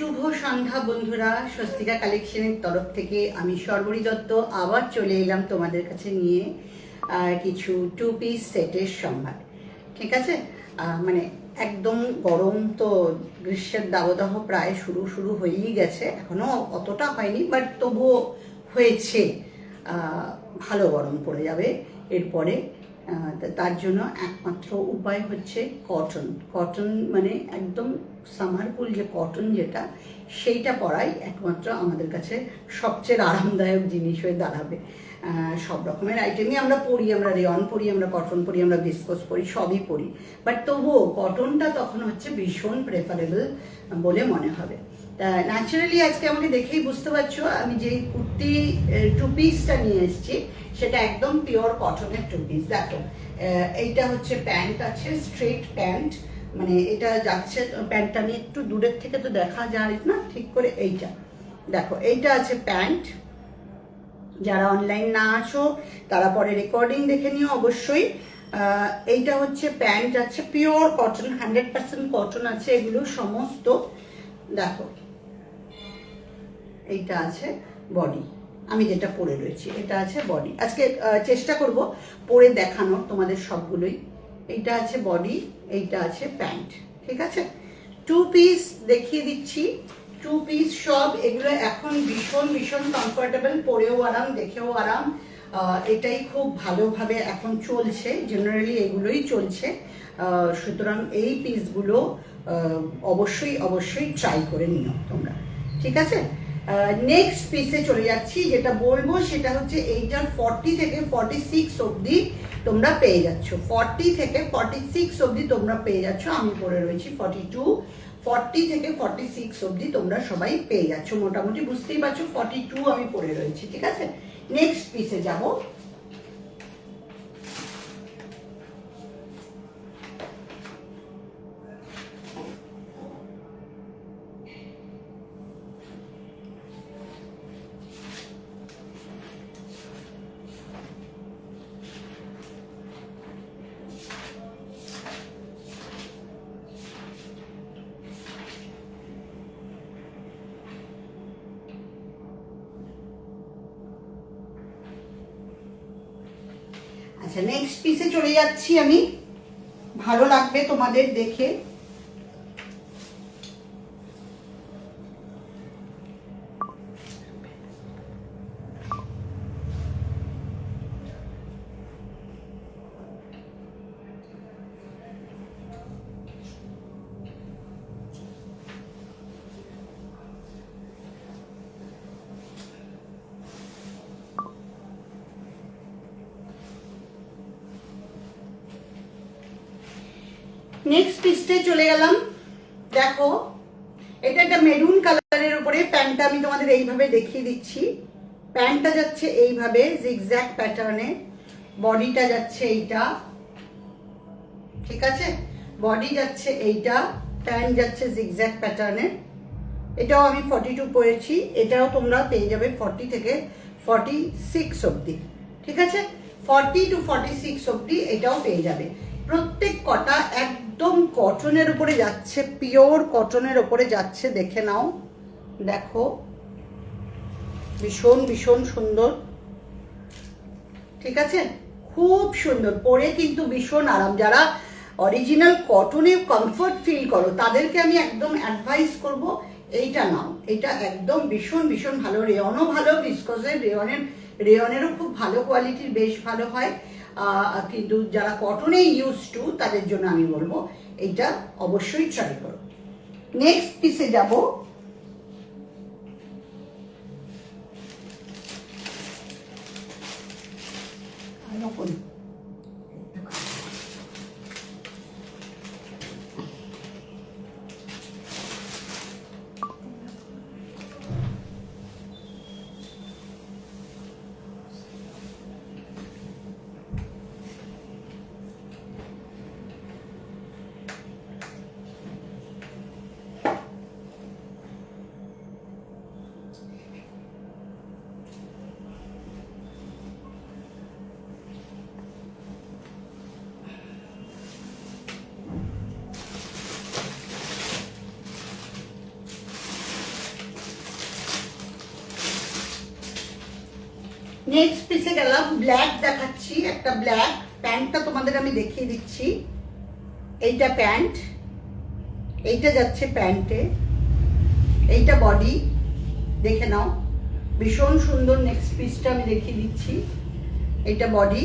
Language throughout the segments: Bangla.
শুভ সন্ধ্যা বন্ধুরা, স্বস্তিকা কালেকশনের তরফ থেকে আমি সর্বরী দত্ত আবার চলে এলাম তোমাদের কাছে নিয়ে কিছু টু পিস সেটের সম্ভার। ঠিক আছে, মানে একদম গরম তো, গ্রীষ্মের দাবদাহ প্রায় শুরু হয়েই গেছে, এখনো অতটা হয়নি বাট তবুও হয়েছে। ভালো গরম পড়ে যাবে এরপরে। তার জন্য একমাত্র উপায় হচ্ছে কটন, মানে একদম সামারকুল যে কটন যেটা, সেইটা পরাই একমাত্র আমাদের কাছে সবচেয়ে আরামদায়ক জিনিস হয়ে দাঁড়াবে। সব রকমের আইটেমই আমরা পরি, আমরা রেয়ন পরি, আমরা কটন পরি, আমরা ভিসকস পরি, সবই পরি, বাট তবুও কটনটা তখন হচ্ছে ভীষণ প্রেফারেবল বলে মনে হবে। তা ন্যাচারালি আজকে আমাকে দেখেই বুঝতে পারছো আমি যে কুর্তি টু পিসটা নিয়ে এসেছি সেটা একদম পিওর কটনের টু পিস। দেখো, এইটা হচ্ছে প্যান্ট আছে, স্ট্রেট প্যান্ট, মানে এটা যাচ্ছে, প্যান্টটা আমি একটু দূরের থেকে তো দেখা যায় না ঠিক করে। এইটা দেখো, এইটা আছে প্যান্ট। যারা অনলাইন না আছো তারা পরে রেকর্ডিং দেখে নিও অবশ্যই। এইটা হচ্ছে প্যান্ট আছে, পিওর কটন, 100% কটন আছে এগুলো সমস্ত। দেখো, এইটা আছে বডি, আমি যেটা পরে রয়েছি এটা আছে বডি। আজকে চেষ্টা করব পরে দেখানোর তোমাদের সবগুলোই। এইটা আছে বডি, এইটা আছে প্যান্ট। ঠিক আছে, টু পিস দেখিয়ে দিচ্ছি। টু পিস সব এগুলো এখন ভীষণ ভীষণ কমফোর্টেবল, পরেও আরাম, দেখেও আরাম। এটাই খুব ভালোভাবে এখন চলছে, জেনারেলি এগুলোই চলছে। সুতরাং এই পিসগুলো অবশ্যই অবশ্যই ট্রাই করে নিও তোমরা। ঠিক আছে, নেক্সট পিসে চলে যাচ্ছি। যেটা বলবো সেটা হচ্ছে এইটার 40 থেকে 46 অবধি তোমরা পেয়ে যাচ্ছ। 40 থেকে 46 অবধি তোমরা পেয়ে যাচ্ছ, আমি পরে রয়েছি 42। 40 থেকে 46 অবধি তোমরা সবাই পেয়ে যাচ্ছ, মোটামুটি বুঝতেই পারছো 42 আমি পরে রয়েছি। ঠিক আছে, নেক্সট পিসে যাবো। আচ্ছা, নেক্সট পিসে চলে যাচ্ছি আমি, ভালো লাগবে তোমাদের দেখে। নেক্সট পিসটায় চলে গেলাম। দেখো, এটা একটা মেরুন কালারের উপরে, প্যান্টটা আমি তোমাদের এইভাবে দেখিয়ে দিচ্ছি। প্যান্টটা যাচ্ছে এইভাবে জিগজ্যাগ প্যাটার্নে, বডিটা যাচ্ছে এইটা। ঠিক আছে, বডি যাচ্ছে এইটা, প্যান্ট যাচ্ছে জিগজ্যাগ প্যাটার্নে। এটাও আমি 42 পরেছি, এটাও তোমরা পেয়ে যাবে 40 থেকে 46 অবধি। ঠিক আছে, 40 to 46 অবধি এটাও পেয়ে যাবে। প্রত্যেক কটা একদম কটনের উপরে যাচ্ছে, পিওর কটনের উপরে যাচ্ছে, দেখে নাও। দেখো, ভীষণ ভীষণ সুন্দর। ঠিক আছে, খুব সুন্দর, পরে কিন্তু ভীষণ আরাম। যারা অরিজিনাল কটনে কমফর্ট ফিল করো তাদেরকে আমি একদম অ্যাডভাইস করব এইটা নাও। এটা একদম ভীষণ ভীষণ ভালো, রেয়নও ভালো, ভিসকসের রেয়নেরও খুব ভালো কোয়ালিটির, বেশ ভালো হয়। কিন্তু যারা কটনে ইউজ টু তাদের জন্য আমি বলবো এইটা অবশ্যই ট্রাই করো। নেক্সট পিসে যাব। নেক্সট পিসে গেলাম, ব্ল্যাক দেখাচ্ছি, একটা ব্ল্যাক। প্যান্টটা তোমাদের আমি দেখিয়ে দিচ্ছি। এইটা প্যান্ট, এইটা যাচ্ছে প্যান্টে, এইটা বডি, দেখে নাও ভীষণ সুন্দর। নেক্সট পিসটা আমি দেখিয়ে দিচ্ছি, এইটা বডি,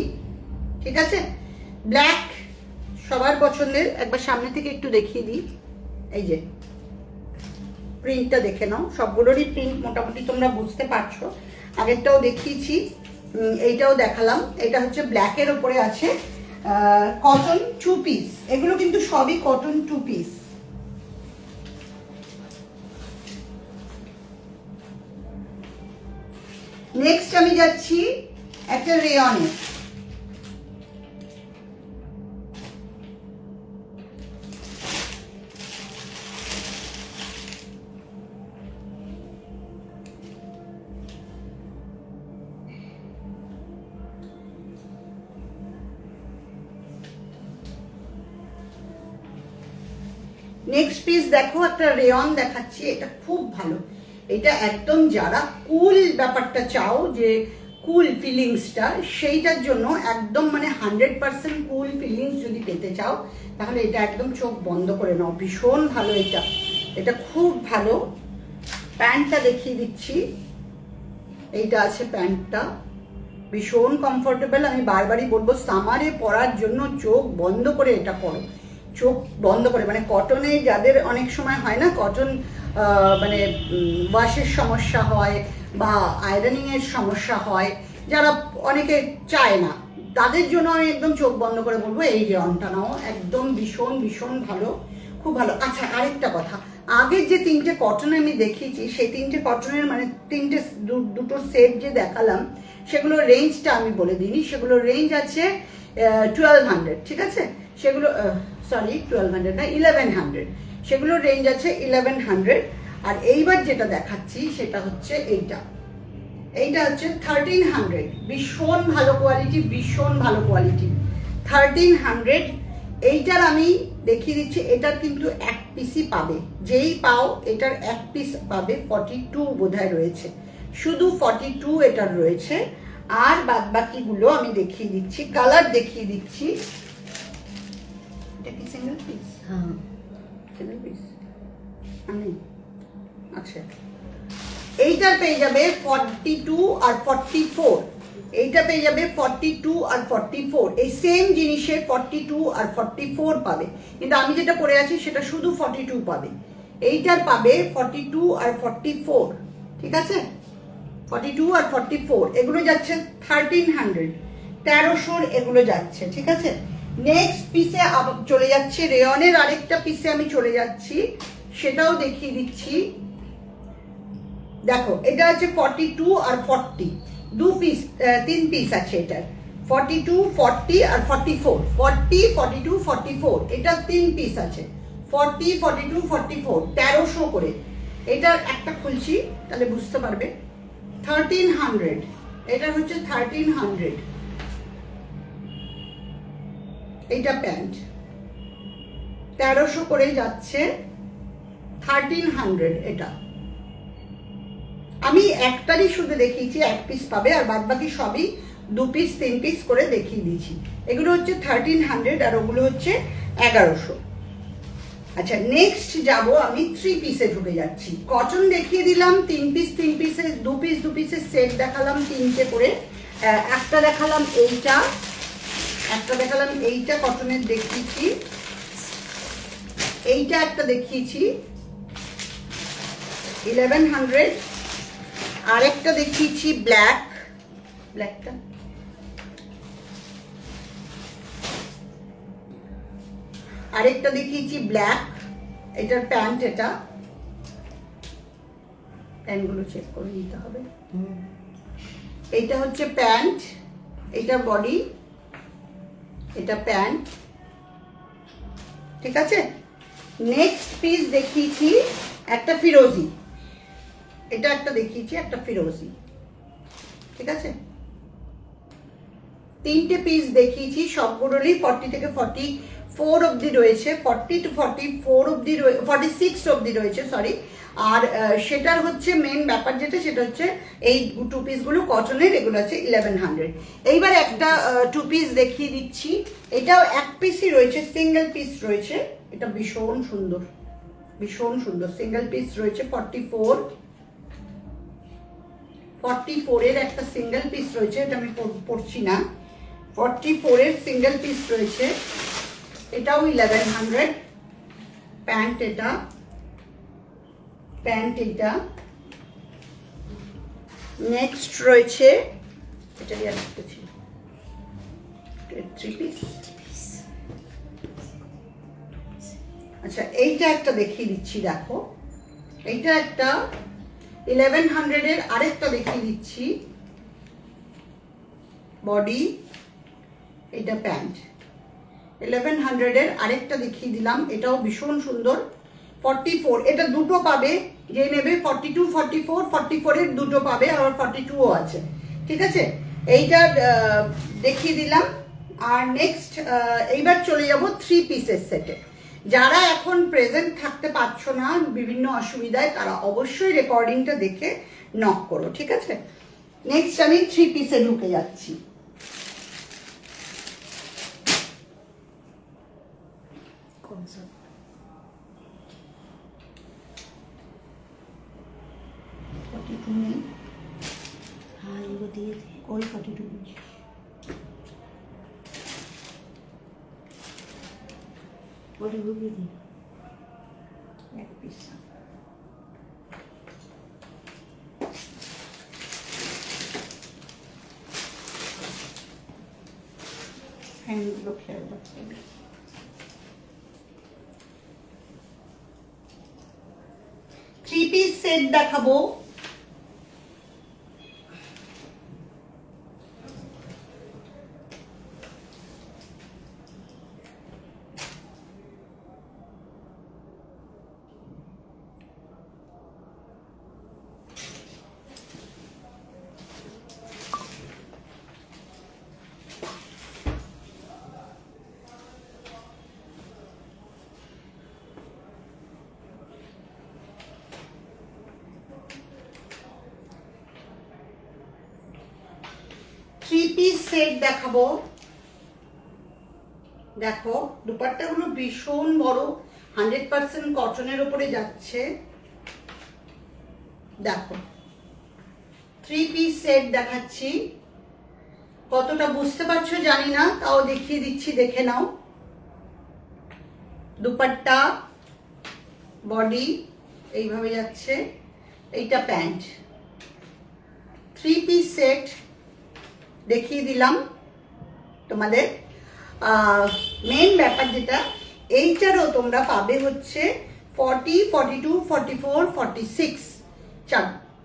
ঠিক আছে। ব্ল্যাক সবার পছন্দের। একবার সামনে থেকে একটু দেখিয়ে দিই, এই যে প্রিন্টটা দেখে নাও, সবগুলোরই প্রিন্ট মোটামুটি তোমরা বুঝতে পারছো। আগেরটাও দেখিয়েছি, এইটাও দেখালাম। এটা হচ্ছে ব্ল্যাকের ওপরে আছে কটন 2 পিস, এগুলো কিন্তু সবই কটন 2 পিস। নেক্সট আমি যাচ্ছি একটা রেয়নে। নেক্সট পিস দেখো, একটা রেয়ন দেখাচ্ছি, এটা খুব ভালো। এটা একদম যারা কুল ব্যাপারটা চাও, যে কুল ফিলিংসটা, সেইটার জন্য একদম মানে 100% কুল ফিলিংস যদি পেতে চাও, তাহলে এটা একদম চোখ বন্ধ করে নাও। ভীষণ ভালো এটা, এটা খুব ভালো। প্যান্টটা দেখিয়ে দিচ্ছি, এইটা আছে প্যান্টটা, ভীষণ কমফোর্টেবল। আমি বারবারই বলবো সামারে পরার জন্য চোখ বন্ধ করে এটা পরো, চোখ বন্ধ করে। মানে কটনে যাদের অনেক সময় হয় না, কটন মানে ওয়াশের সমস্যা হয় বা আয়রনিংয়ের সমস্যা হয়, যারা অনেকে চায় না, তাদের জন্য আমি একদম চোখ বন্ধ করে বলবো এই রেয়নটা নাও, একদম ভীষণ ভীষণ ভালো, খুব ভালো। আচ্ছা, আরেকটা কথা, আগের যে 3টে কটন আমি দেখিয়েছি, সেই 3টে কটনের মানে 3টে দুটো সেট যে দেখালাম, সেগুলোর রেঞ্জটা আমি বলে দিইনি। সেগুলোর রেঞ্জ আছে 1200, ঠিক আছে। সেগুলো সরি 1200 না, 1100, সেগুলোর রেঞ্জ আছে 1100। আর এইবার যেটা দেখাচ্ছি সেটা হচ্ছে এইটা, এইটা হচ্ছে 1300, ভীষণ ভালো কোয়ালিটি, ভীষণ ভালো কোয়ালিটি, 1300। এইটার আমি দেখিয়ে দিচ্ছি, এটার কিন্তু এক পিসই পাবে, যেই পাও এটার এক পিস পাবে। 42 বোধহয় রয়েছে, শুধু 42 এটার রয়েছে। আর বাদ বাকিগুলো আমি দেখিয়ে দিচ্ছি, কালার দেখিয়ে দিচ্ছি। এটা কি সিঙ্গেল পিস? হ্যাঁ, সিঙ্গেল পিস। আচ্ছা, এইটার পেয়ে যাবে 42 আর 44, এইটা পেয়ে যাবে 42 আর 44, এই সেম জিনিসের 42 আর 44 পাবে। কিন্তু আমি যেটা পরে আছি সেটা শুধু 42 পাবে, এইটার পাবে 42 আর 44, ঠিক আছে। 42 আর 44 এগুলো যাচ্ছে 1300, 1300 এগুলো যাচ্ছে, ঠিক আছে। নেক্সট পিসে চলে যাচ্ছে, রেয়নের আরেকটা পিসে আমি চলে যাচ্ছি, সেটাও দেখিয়ে দিচ্ছি। দেখো, এটা আছে 42 আর 40, 2 পিস, 3 পিস আছে এটার, 42, 40 আর 44, 40, 42, 44, এটা 3 পিস আছে, 40, 42, 44, 1300 করে। এটার একটা খুলছি, তাহলে বুঝতে পারবে। 1300, এটা হচ্ছে 1300, এইটা প্যান্ট 1300 করে যাচ্ছে, 1300 এটা। আমি একটারই শুধু দেখিয়েছি, এক পিস পাবে, আর বাদ বাকি সবই 2 পিস 3 পিস করে দেখিয়ে দিয়েছি। এগুলো হচ্ছে 1300 আর ওগুলো হচ্ছে 1100। আচ্ছা, নেক্সট যাব আমি 3 পিসে ঢুকে যাচ্ছি। কটন দেখিয়ে দিলাম 3 পিস 3 পিসের, 2 পিস 2 পিসের সেট দেখালাম 3টে করে। একটা দেখালাম এইটা, একটা দেখালাম এইটা কটনের দেখিয়েছি, এইটা একটা দেখিয়েছি 1100, আরেকটা দেখিয়েছি ব্ল্যাকটা, আরেকটা দেখিয়েছি ব্ল্যাক, এটার প্যান্ট, এটা প্যান্টগুলো চেক করে নিতে হবে। এইটা হচ্ছে প্যান্ট, এটা বডি, এটা প্যান্ট, ঠিক আছে। নেক্সট পিস দেখিয়েছি একটা ফিরোজি, এটা একটা দেখিয়েছি একটা ফিরোজি, ঠিক আছে। 3টে পিস দেখিয়েছি, সবগুলোরই 40 থেকে 44 অবধি রয়েছে, 40 to 44 অবধি, 46 অবধি রয়েছে, সরি। আর সেটার হচ্ছে মেন ব্যাপার যেটা, সেটা হচ্ছে এই টু পিসগুলো কটনের, এগুলো আছে 1100। এইবার একটা টু পিস দেখিয়ে দিচ্ছি। এটাও এক পিসই রয়েছে, সিঙ্গেল পিস রয়েছে। এটা ভীষণ সুন্দর, ভীষণ সুন্দর সিঙ্গেল পিস রয়েছে। 44 এর একটা সিঙ্গেল পিস রয়েছে, এটা আমি পড়ছি না। 44 এর সিঙ্গেল পিস রয়েছে, এটাও 1100। প্যান্ট এটা, প্যান্ট এটা। নেক্সট রয়েছে এটারই আরেকটা ছিল, থ্রি পিস। আচ্ছা এইটা একটা দেখিয়ে দিচ্ছি, দেখো এইটা একটা 1100 এর আরেকটা দেখিয়ে দিচ্ছি। বডি, এটা প্যান্ট। 1100 এর আরেকটা দেখিয়ে দিলাম, এটাও ভীষণ সুন্দর। 44, এটা দুটো পাবে, যে নেবে 42, 44, 44 এর দুটো পাবে, আর 42ও আছে, ঠিক আছে। এইটা দেখিয়ে দিলাম। আর নেক্সট এইবার চলে যাব থ্রি পিসের সেটে। যারা এখন প্রেজেন্ট থাকতে পারছো না বিভিন্ন অসুবিধায়, তারা অবশ্যই রেকর্ডিংটা দেখে নক করো, ঠিক আছে। নেক্সট আমি থ্রি পিসে ঢুকে যাচ্ছি। हाँ ये दिए थे कोई 42 नहीं। और वो भी दी एक पीस হ্যান্ডগুলো খেয়াল রাখতে হবে। থ্রি পিস সেট দেখাবো। থ্রি পিস সেট দেখাবো। দেখো দুপাট্টাগুলো ভীষণ বড়, 100% কটনের উপরে যাচ্ছে। দেখো থ্রি পিস সেট দেখাচ্ছি, কতটা বুঝতে পারছো জানি না, তাও দেখিয়ে দিচ্ছি, দেখে নাও। দুপাট্টা, বডি এইভাবে যাচ্ছে, এইটা প্যান্ট। থ্রি পিস সেট দেখিয়ে দিলাম তোমাদের। মেন ব্যাপার যেটা, এইটারও তোমরা পাবে হচ্ছে 40, 42, 44, 46,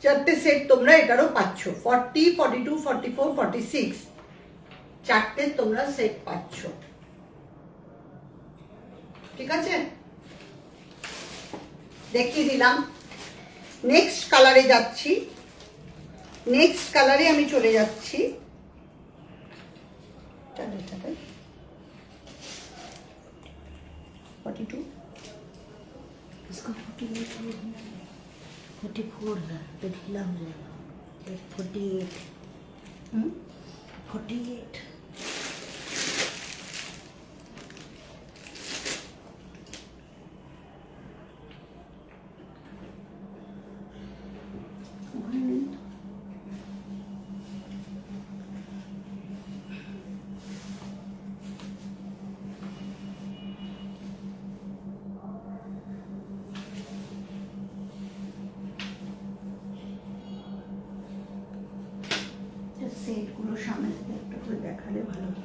চারটে সেট তোমরা এটারও পাচ্ছ। 40, 42, 44, 46 চারটে তোমরা সেট পাচ্ছ, ঠিক আছে। দেখিয়ে দিলাম। নেক্সট কালারে যাচ্ছি। নেক্সট কালারে আমি চলে যাচ্ছি। 42, इसका 44 है तो ढीला हो जाएगा। 48 48 সেটগুলো সামনে থেকে একটা করে দেখালে ভালো হতো।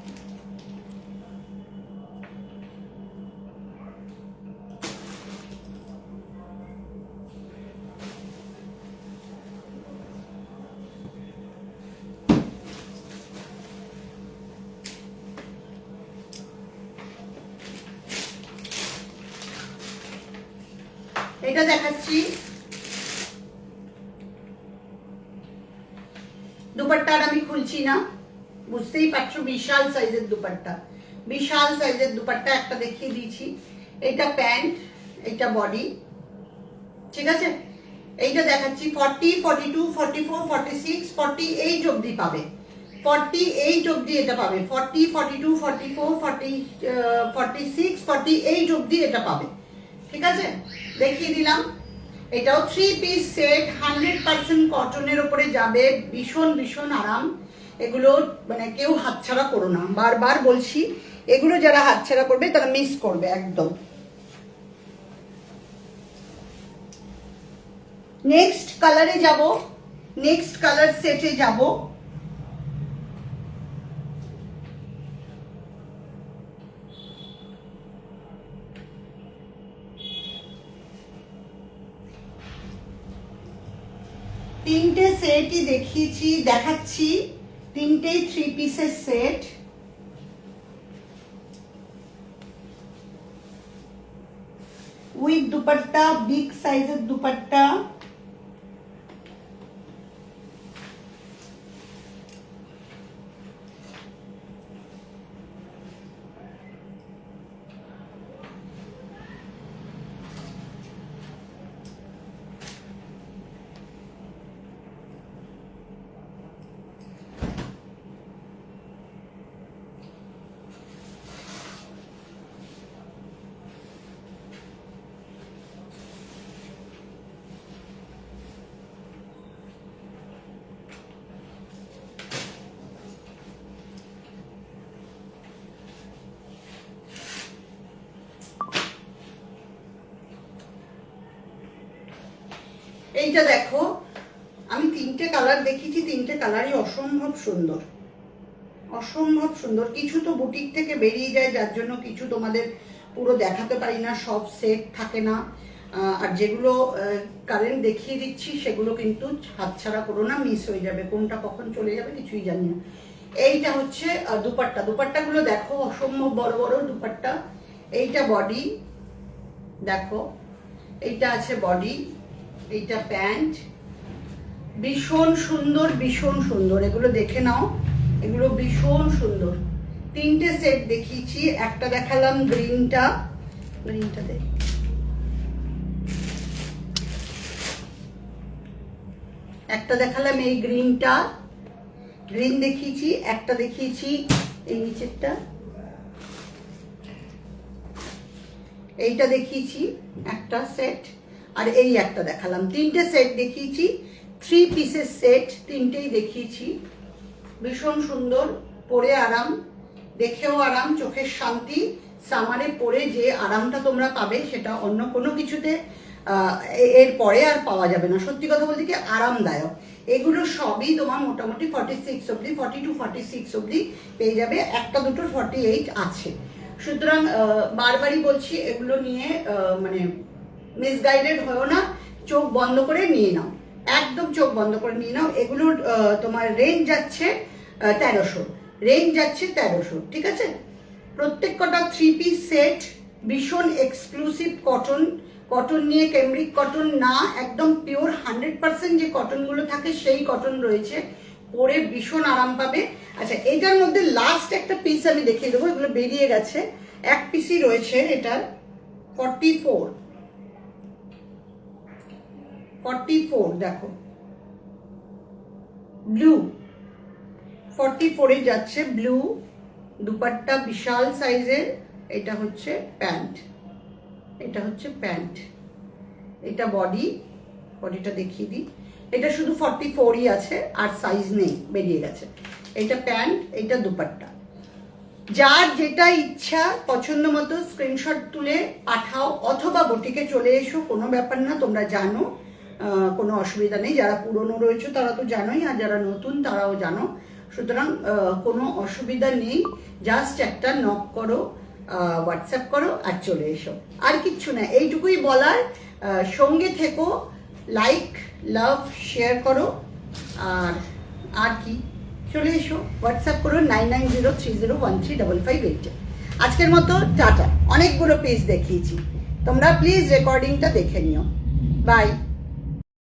এটা দেখাচ্ছি। দুপাট্টার আমি খুলছি না, বুঝতেই পারছো বিশাল সাইজের দুপাট্টা, বিশাল সাইজের দুপাট্টা একটা দেখিয়ে দিয়েছি। এটা প্যান্ট, এটা বডি, ঠিক আছে। এইটা দেখাচ্ছি 40, 42, 44, 46, 48 অবধি পাবে। 48 অবধি এটা পাবে। 40, 42, 44, 40, 46, 48 অবধি এটা পাবে। ঠিক আছে, দেখিয়ে দিলাম। এটাও 3 পিস সেট, 100% কটনের উপরে যাবে, ভীষণ ভীষণ আরাম। এগুলো মানে কেউ হাতছাড়া করো না, বারবার বলছি, এগুলো যারা হাতছাড়া করবে তারা মিস করবে একদম। নেক্সট কালারে যাব, নেক্সট কালার সেটে যাব। তিনটে সেটই দেখাচ্ছি, তিনটেই 3 পিসের সেট। উইথ দুপাট্টা, বিগ সাইজের দুপাট্টা। এইটা দেখো, আমি তিনটে কালার দেখিয়েছি, তিনটে কালারই অসম্ভব সুন্দর, অসম্ভব সুন্দর। কিছু তো বুটিক থেকে বেরিয়ে যায়, যার জন্য কিছু তোমাদের পুরো দেখাতে পারি না, সব সেট থাকে না। আর যেগুলো কারেন্ট দেখিয়ে দিচ্ছি সেগুলো কিন্তু হাতছাড়া করো না, মিস হয়ে যাবে, কোনটা কখন চলে যাবে কিছুই জানি না। এইটা হচ্ছে দুপাট্টা, দুপাট্টাগুলো দেখো, অসম্ভব বড় বড় দুপাট্টা। এইটা বডি দেখো, এইটা আছে বডি, এইটা প্যান্ট, ভীষণ সুন্দর, ভীষণ সুন্দর। এগুলো দেখে নাও, এগুলো ভীষণ সুন্দর। তিনটে সেট দেখিয়েছি, একটা দেখালাম গ্রিনটা, গ্রিনটা দেখ, একটা দেখালাম এই গ্রিনটা, গ্রিন দেখিয়েছি, একটা দেখিয়েছি এই নিচেরটা, এইটা দেখিয়েছি একটা সেট, আর এই একটা দেখালাম। তিনটে সেট দেখিয়েছি, 3 পিসের সেট, তিনটেই দেখিয়েছি। ভীষণ সুন্দর, পরে আরাম, দেখেও আরাম, চোখের শান্তি। সামারে পরে যে আরামটা তোমরা পাবে সেটা অন্য কোনো কিছুতে এর পরে আর পাওয়া যাবে না। সত্যি কথা বলতে কি আরামদায়ক। এগুলো সবই তোমার মোটামুটি 46 অবধি, 42, 46 অবধি পেয়ে যাবে, একটা দুটো 48 আছে। সুতরাং বারবারই বলছি, এগুলো নিয়ে মানে মিসগাইডেড হয়েও না, চোখ বন্ধ করে নিয়ে নাও, একদম চোখ বন্ধ করে নিয়ে নাও। এগুলোর তোমার রেঞ্জ যাচ্ছে 1300, রেঞ্জ যাচ্ছে 1300, ঠিক আছে। প্রত্যেক কটা 3 পিস সেট, ভীষণ এক্সক্লুসিভ কটন, কটন নিয়ে ক্যামব্রিক কটন না, একদম পিওর 100% যে কটনগুলো থাকে সেই কটন রয়েছে, পরে ভীষণ আরাম পাবে। আচ্ছা, এটার মধ্যে লাস্ট একটা পিস আমি দেখিয়ে দেবো, এগুলো বেরিয়ে গেছে, এক পিসই রয়েছে। এটার 44 দেখো, ব্লু 44-এ যাচ্ছে, ব্লু দুপাট্টা বিশাল সাইজের। এটা হচ্ছে প্যান্ট, এটা হচ্ছে প্যান্ট, এটা বডি, বডিটা দেখিয়ে দিই। এটা শুধু 44ই আছে, আর সাইজ নেই, বেরিয়ে গেছে। এটা প্যান্ট, এটা দুপাট্টা। যার যেটা ইচ্ছা পছন্দ মতো স্ক্রিনশট তুলে পাঠাও, অথবা বুটিকে চলে এসো, কোনো ব্যাপার না, তোমরা জানো, কোনো অসুবিধা নেই। যারা পুরনো রয়েছে তারা তো জানোই, আর যারা নতুন তারাও জানো। সুতরাং কোনো অসুবিধা নেই, জাস্ট একটা নক করো, হোয়াটসঅ্যাপ করো আর চলে এসো, আর কিচ্ছু না, এইটুকুই বলার। সঙ্গে থেকো, লাইক লাভ শেয়ার করো, আর কি, চলে এসো, হোয়াটসঅ্যাপ করো 9903013558। আজকের মতো টাটা। অনেকগুলো পেজ দেখিয়েছি, তোমরা প্লিজ রেকর্ডিংটা দেখে নিও। বাই।